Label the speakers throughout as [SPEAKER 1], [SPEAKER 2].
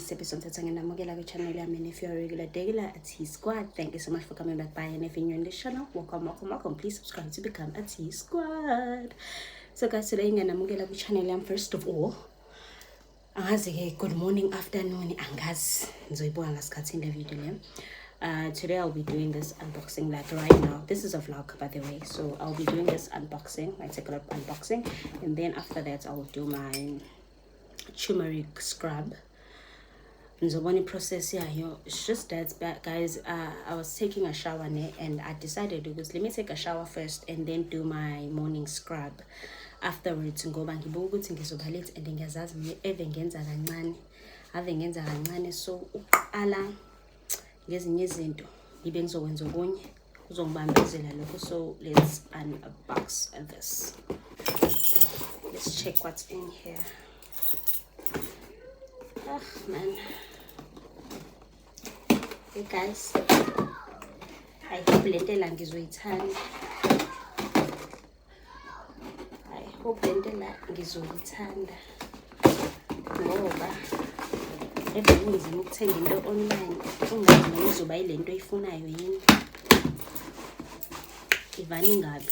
[SPEAKER 1] next episode at channel. And if you're a regular regular at T Squad, thank you so much for coming back by. And if you're new in this channel, welcome. Please subscribe to become a T Squad. So guys, today I'm channel. First of all, good morning, afternoon, angas. In the video. Today I'll be doing this unboxing like right now. This is a vlog, by the way, so I'll be doing this unboxing, my second unboxing, and then after that I'll do my turmeric scrub. And the one process here, it's just that, but guys, I was taking a shower and I decided let me take a shower first and then do my morning scrub afterwards. Ngoba ngibuka ukuthi ngizoba late and ngiyazazi evengenza kancane, so uqala ngezinye izinto ngibe ngizokwenza okunye uzongibambezela lokho. So let's unbox this. Let's check what's in here. Oh man. Hey guys, I hope lentela ngizoyithanda. Ngoba ebenginzima ukuthenga into online ungazi noma izoba yilento oyifunayo yini. Ivani ngabi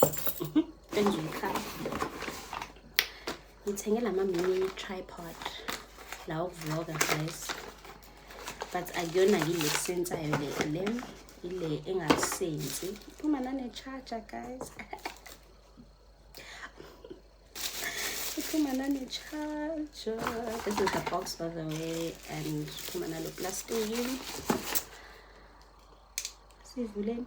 [SPEAKER 1] engiyikhaya ngithenge lama mini tripod la ukuvloga guys, but akuyona yile sensayo ile engasensi iphuma nane charger guys. Charger. This is the box, by the way, and kumanalo plastic. Sivuleni.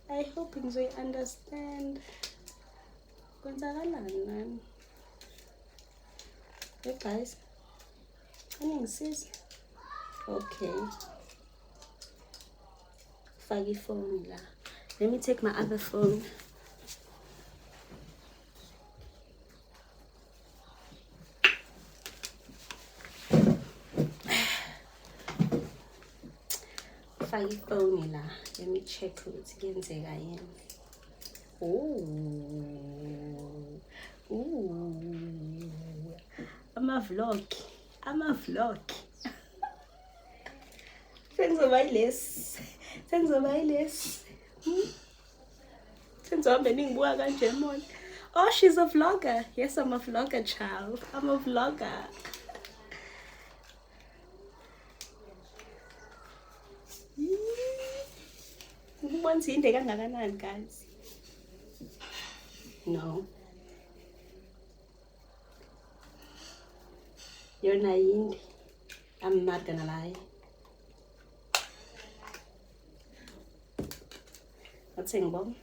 [SPEAKER 1] I hope you understand. Kwenzakalani man? Hey guys, can sis? Okay. Fagi phone la. Let me take my other phone. Phone la. Let me check ukuthi kuyenzeka yini. I'm a vlog. Thanks for my list. Oh, she's a vlogger. Yes, I'm a vlogger, child. I'm a vlogger. Guys. No. You're naive. I'm not gonna lie. What's in bomb?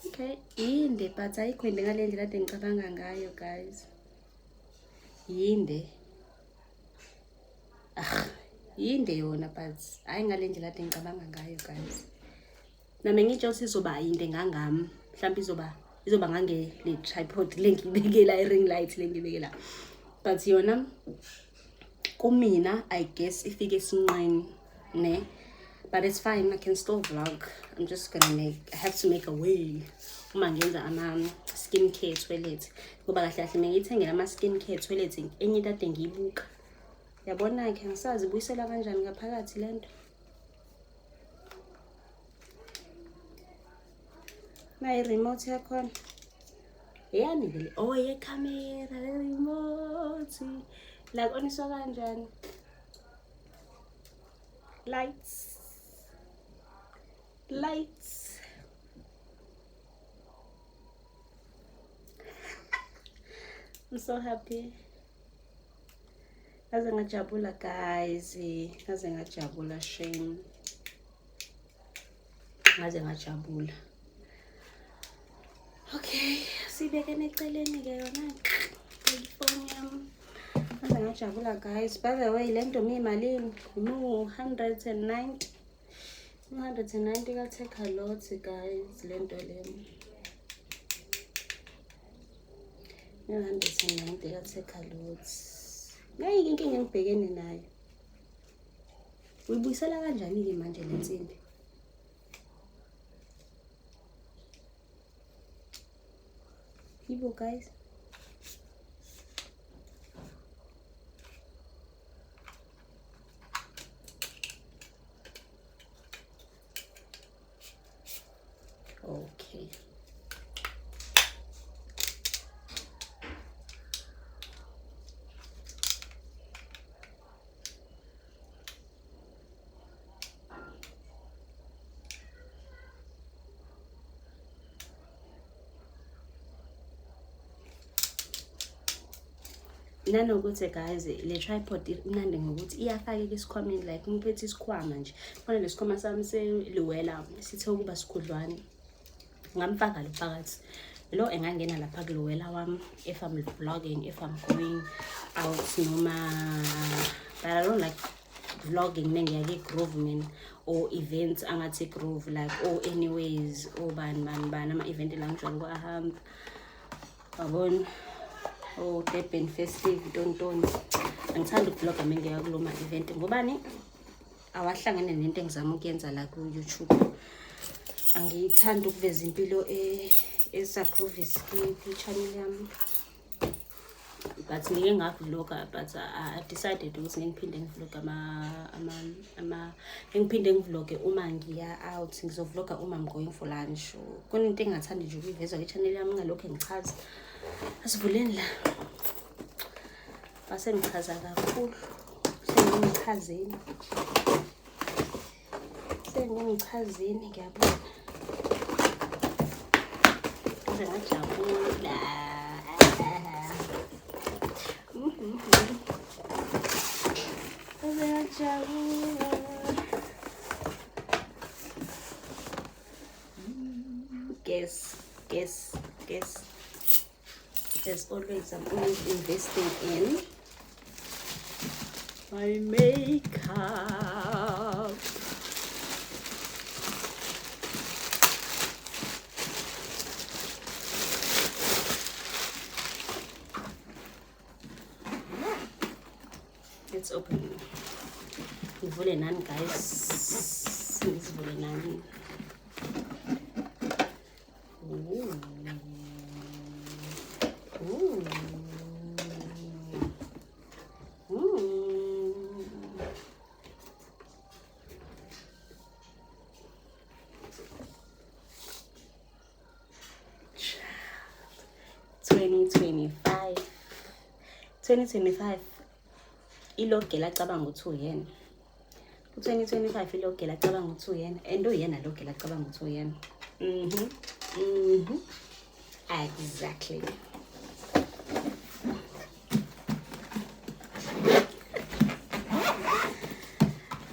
[SPEAKER 1] Okay, yinde, but I couldn't let them ngayo, guys. Yinde. Yinde yona, but I ain't let them ngayo, guys. Na mengithi sizoba yinde ngangami mhlawumbe izoba ngange le tripod lengibekela ring light lengibekela, but yona kumina I guess ifike esinqeni ne, but it's fine. I can still vlog. I'm just gonna I have to make a way uma ngenza ama skincare toilet ngoba kahle kahle mengithengela ama skincare toilet enye into ade ngiyibuka yabona ke ngisazi buyisela kanjani ngaphakathi lento. My remote yakhona yani oh ye camera remote like oniswa kanjani lights. I'm so happy. Kaze ngajabula guys, kaze ngajabula shame. Kaze ngajabula. Okay, sibekene eceleni ke yona. Kaze ngajabula guys. By the way, lento mi malini? 190. 190 ka take a lot guys, lento le. 190 ka take a lot. Ngayi inkinga engibhekene nayo. Uyibuyisela kanjani ke manje le nsimbi? Ibo, guys. Okay. Nanokuthi guys, le tripod imnandi ngokuthi iyafakeka isikhwameni, like ngiphethe isikhwama nje. Khona lesikhwama sami seliwela sithe ukuba sikhudlwane. Ngamfaka lo phakathi. Lo engangena lapha kulowela wami if I'm vlogging, if I'm going out noma, but I don't like vlogging nengiya groove man or events angathi groove like or anyways or bani ama event la ngijwayele ukuhamba. Yabona? Oh, Durban festive tontoni. Angithanda ukuvlogga mengiya kuloma event ngobani awahlangene nento engizama ukuyenza la ku YouTube. Angithanda ukuveza impilo esa-grooves ku-channel yami. But ngike ngavlogga, but I decided ukuthi ngiphinde ngivlogge ngiphinde ngivlogge uma ngiya out, ngizovlogga uma I'm going for lunch. Kona into engathandi nje ukuyiveza ku-channel yami ngalokho engichaza. Asivuleni la. Base ngichaza kakhulu. Sengichazeni ngiyabona. Ngajabula. Guess. As always, I'm always investing in my makeup. Let's open. Ngivule nani guys? Ngivule nani? Ilogela cabanga u2 yena. Ku2025 ilogela cabanga u2 yena. Endo yena logela cabanga u2 yena. Exactly.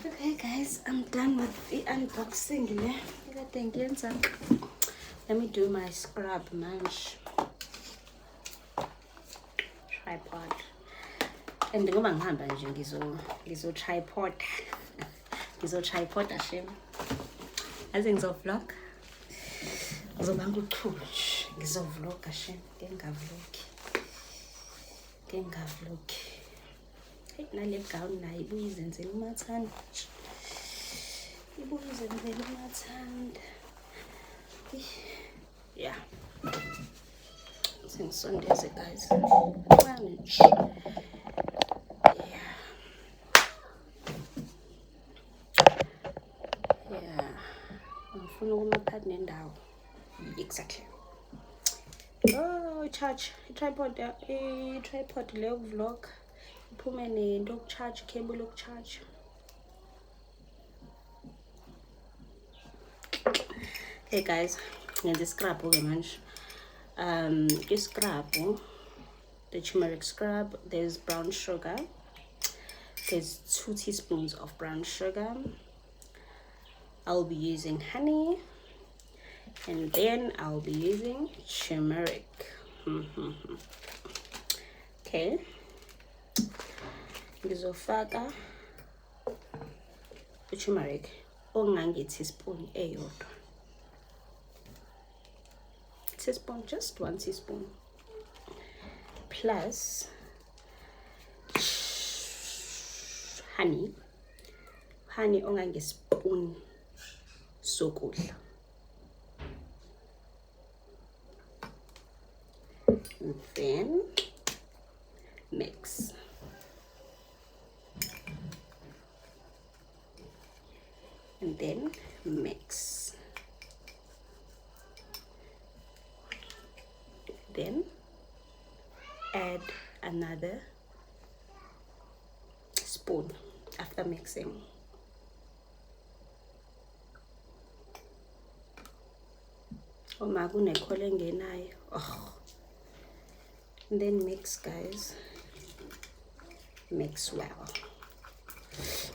[SPEAKER 1] Okay guys, I'm done with the unboxing. Let me do my scrub manch. Tripod. And ngoba ngihamba nje ngizo tripod. Ngizo tripod ashem. Aze ngizovlog. Ngizobanga uqhulu nje. Ngizovlog ashem. Ngengavlog. Hey nale gown nayo ibuye izenzele umathanda. Yeah. Sundays guys. Manage. Yeah. Ngifuna ukumaphathi nendawo. Exactly. Oh, charge tripod le vlog. Iphume nento yokucharge, cable yokucharge. Hey guys, ngenza scrub ke manje. Scrub, the turmeric scrub, there's brown sugar. There's 2 teaspoons of brown sugar. I'll be using honey, and then I'll be using turmeric. Okay. Ngizofaka turmeric ongange teaspoon eyodwa. Teaspoon, just 1 teaspoon, plus honey ongange spoon sokudla. then mix. And then mix. Then add another spoon after mixing. Oh my goodness, oh. And then mix, guys. Mix well.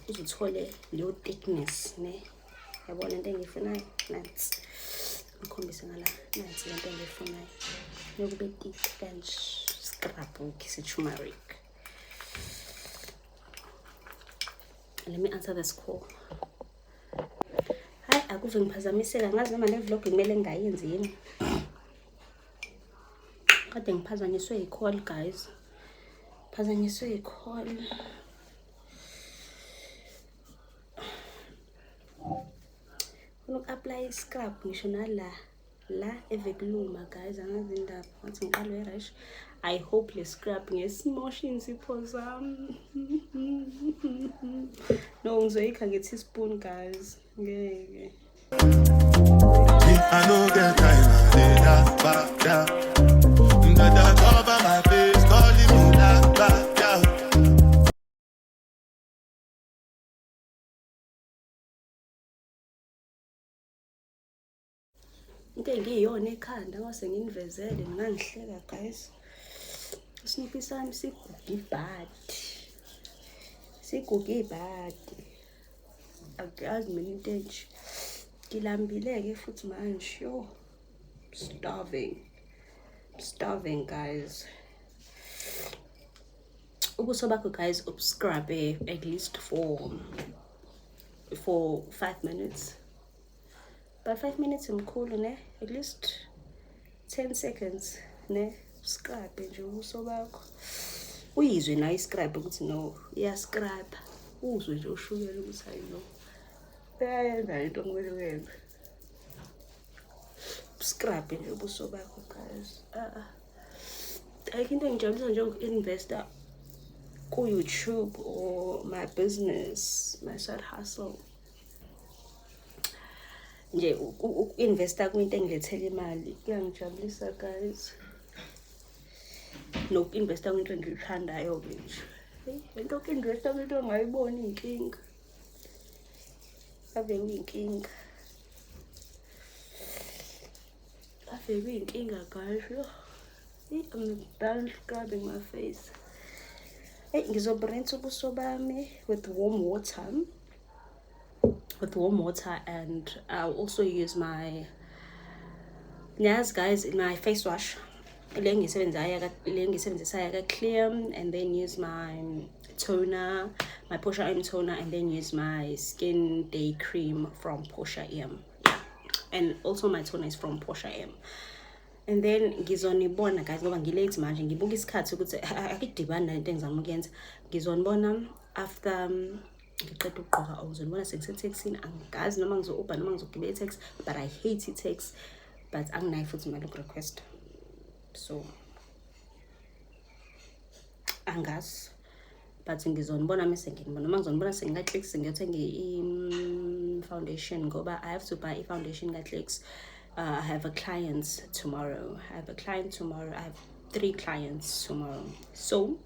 [SPEAKER 1] Uzuthole leyo thickness ne. Yabona into engiyifunayo nansi. Ngikhombise ngala nansi lento engiyifunayo. Nokube thick kanje scrap turmeric. Let me answer this call. Hayi akuve ngiphazamiseka ngazi noma le vlog kumele ngingayenzi yini. Kade ngiphazanyiswe i-call, guys. Phazanyiswe i-call. Apply scrub ngisho nala evekuluma, guys. Angazi indaba ngathi ngiqalwe i-rash. I hope le scrub ngesimosha insipho zami. No, ngizoyikha nge-teaspoon, guys. Ngeke. I know get time, back down. That cover my face, calling me back down. Into engiyiyona ekhanda ngase nginivezele ngingangihleka, guys. Isiniphi sami siguge ibhadi. Akuyazi mina into enje. Ngilambileke futhi manje. Yo, starving, guys. Ubuso bakho, guys, scrub at least for 5 minutes. But 5 minutes mkhulu ne, at least 10 seconds ne, scrub nje ubuso bakho. Uyizwe na iscrub ukuthi no, iya scrub. Uzwe nje ushukela ukuthi hayi no. Yenza into ngibele wenza. Scrub nje ubuso bakho, guys. Ayikho into engijabulisa nje uku-investor ku-YouTube or my business, my side hustle. Nje uku-investor kwinto engilethela imali kuyangijabulisa, guys. Noku-investor kwinto engiyithandayo-ke nje. Into yoku-investor kwinto ongayiboni inkinga. Ave kuyinkinga. Guys. I'm done scrubbing my face. Hey, ngizoburinse ubuso bami with warm water, and I'll also use my guys, my face wash. Le ngisebenzisa Clear, and then use my toner, my Portia M toner, and then use my Skin Day Cream from Portia M. Yeah. And also my toner is from Portia M. And then ngizonibona, guys, ngoba ngilate manje ngibuka isikhathi ukuthi akidibani nalento engizama ukuyenza. Ngizonibona after ngiqeda ukugqoka, ngizonibona sengisethexini. Angazi noma ngizo-Uber noma ngizogibela i-taxi, but I hate i-taxi. But anginayo futhi imali yoku-request, so angazi. But ngizonibona mase nginibona noma ngizonibona senginga-Clicks ngiyothenga i-foundation ngoba I have to buy i-foundation ka-Clicks. I have a client tomorrow. I have 3 clients tomorrow. So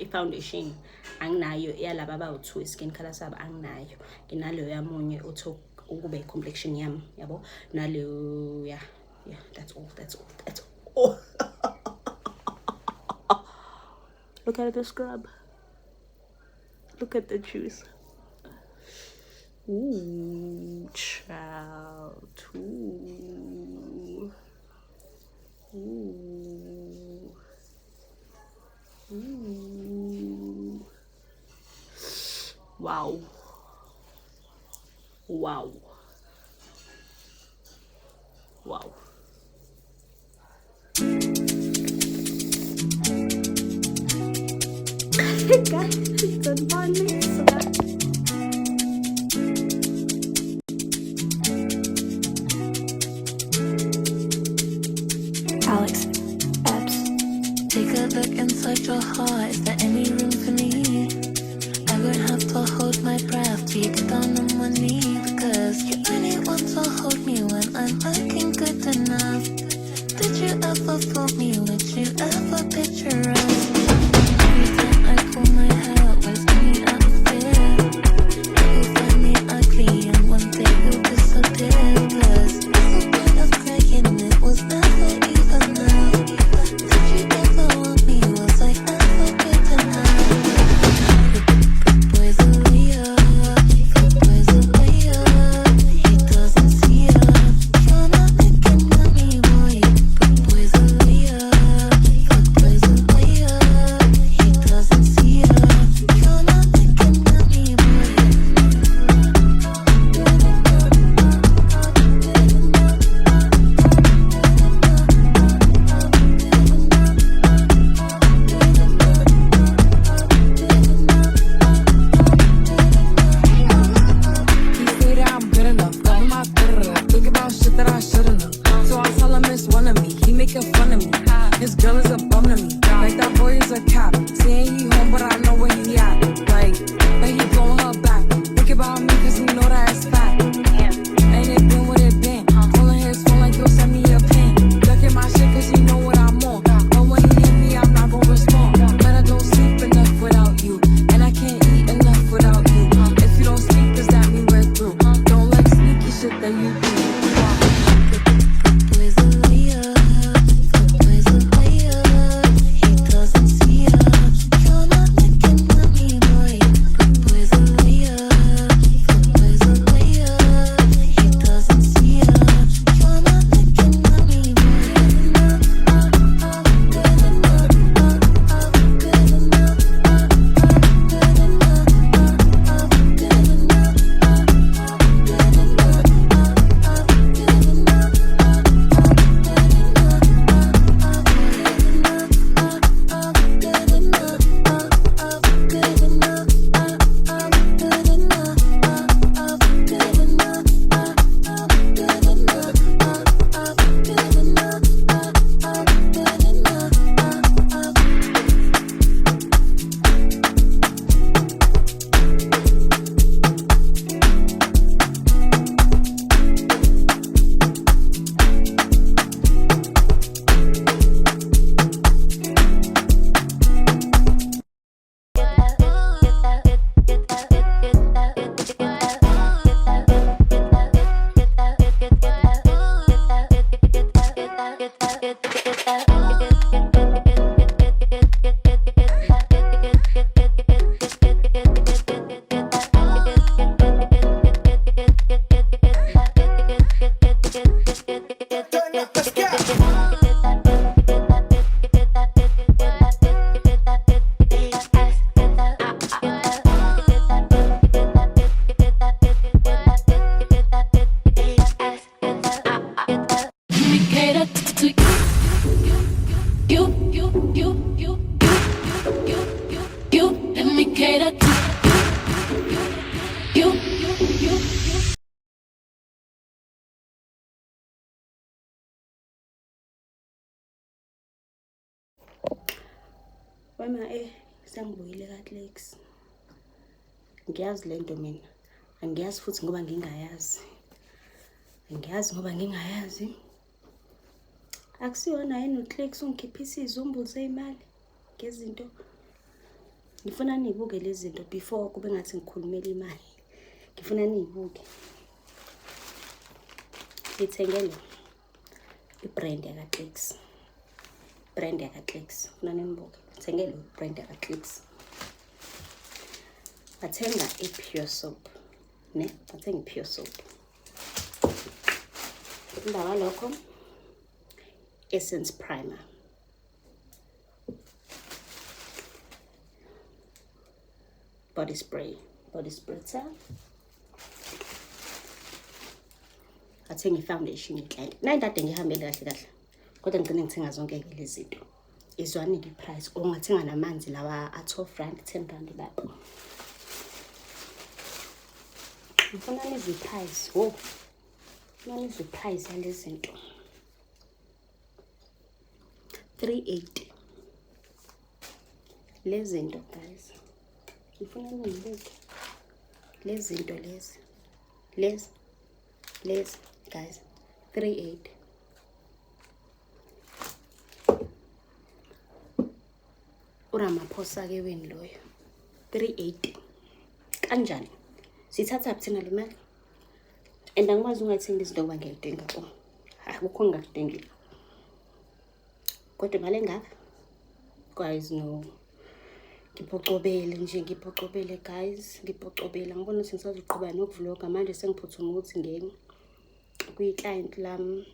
[SPEAKER 1] i-foundation anginayo yalaba abawu-2 skin color sabo anginayo. Nginaleyo yamunye uthi ukube i-complexion yami, yabo. Naleyo yeah, that's all. Look at the scrub. Look at the juice. Ooh, child. Ooh. Ooh. Ooh. Wow. Wow. Wow. Guys, good morning.
[SPEAKER 2] Alex Epps.
[SPEAKER 1] Wema sengibuyile kaClicks. Ngiyazi lento mina. Angiyazi futhi ngoba ngingayazi. Ngiyazi ngoba ngingayazi. Akusiyona yena uClicks ungikhiphisa izumbu zeyimali ngezinto. Ngifuna niyibuke lezi zinto before kube ngathi ngikhulumela imali. Ngifuna niyibuke. Ngithengele ibrand yakaClicks. Brand yakaClicks. Ufuna nimbuke. Ngithengele ibrand yakaClicks. Bathenga iPure Soap. Ne? Bathenga iPure Soap. Indaba lokho Essence Primer. Body spray ta. Athenga ifoundation yeklayenti. Nayi kade ngihambele kahle. Kodwa ngicine ngithenga zonke lezi zinto. Izwani iprice ongathenga namanzi lawa a-R12 R10 lapho. Ngifuna nizwe price. Oh. Ngifuna nizwe price yalezi zinto. 380. Lezi zinto guys. Ngifuna niyibuke. Lezi zinto lezi. Lezi guys. 380. Uramaphosa ke wena loyo. 380. Kanjani? Sithatha kuthina le mali. And angikwazi ungathenga izinto ngoba ngiyadinga. Akukho ngakudingile. Kodwa imali engaka? Guys no. Ngiphoqobele nje ngiphoqobele guys. Ngiphoqobele ngibona ukuthi ngisazoqhubeka nokuvlog manje sengiphuthuma ukuthi ngene kwi-client lami.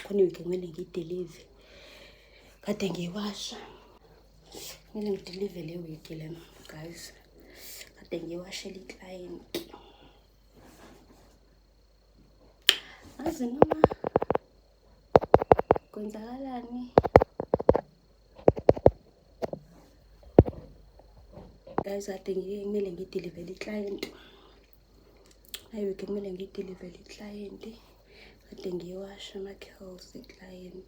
[SPEAKER 1] Khona iwiki kumele ngideliver. Kade ngiwasha. Kumele ngideliver le week le guys. Kade ngiwashela i-client. Azi noma kwenzakalani? Guys, kade kumele ngideliver i-client. Ayi kumele ngideliver i-client. Kade ngiwasha ama-curls e-client.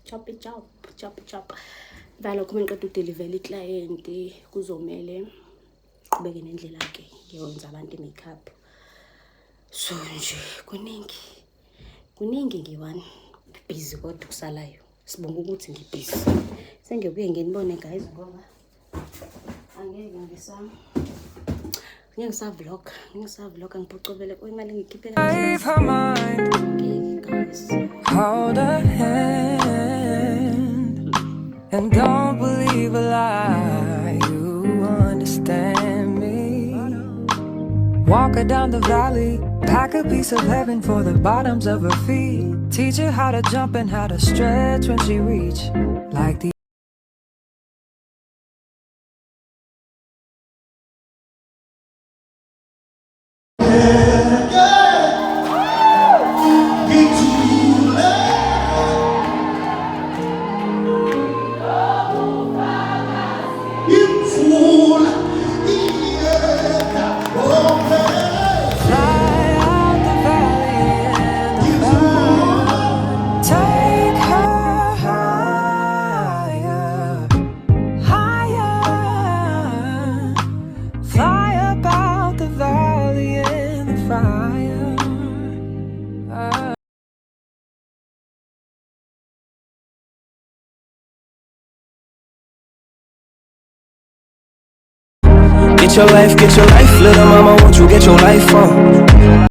[SPEAKER 1] Chop. Valo kuma ngiqeda udeliver i-client kuzomela qhubeke nendlela ke ngiyonza abantu i-makeup. So nje kuningi ngiwani busy kodwa kusalayo. Sibonga ukuthi ngibusy. Sengiyobuye nginibone guys ngoba angeke ngisavlog ngiphucobele imali ngikhiphela guys.
[SPEAKER 2] Hold a hand and don't believe a lie. You understand me. Walk her down the valley, pack a piece of heaven for the bottoms of her feet. Teach her how to jump and how to stretch when she reach like the Get your life, little mama, won't you get your life on?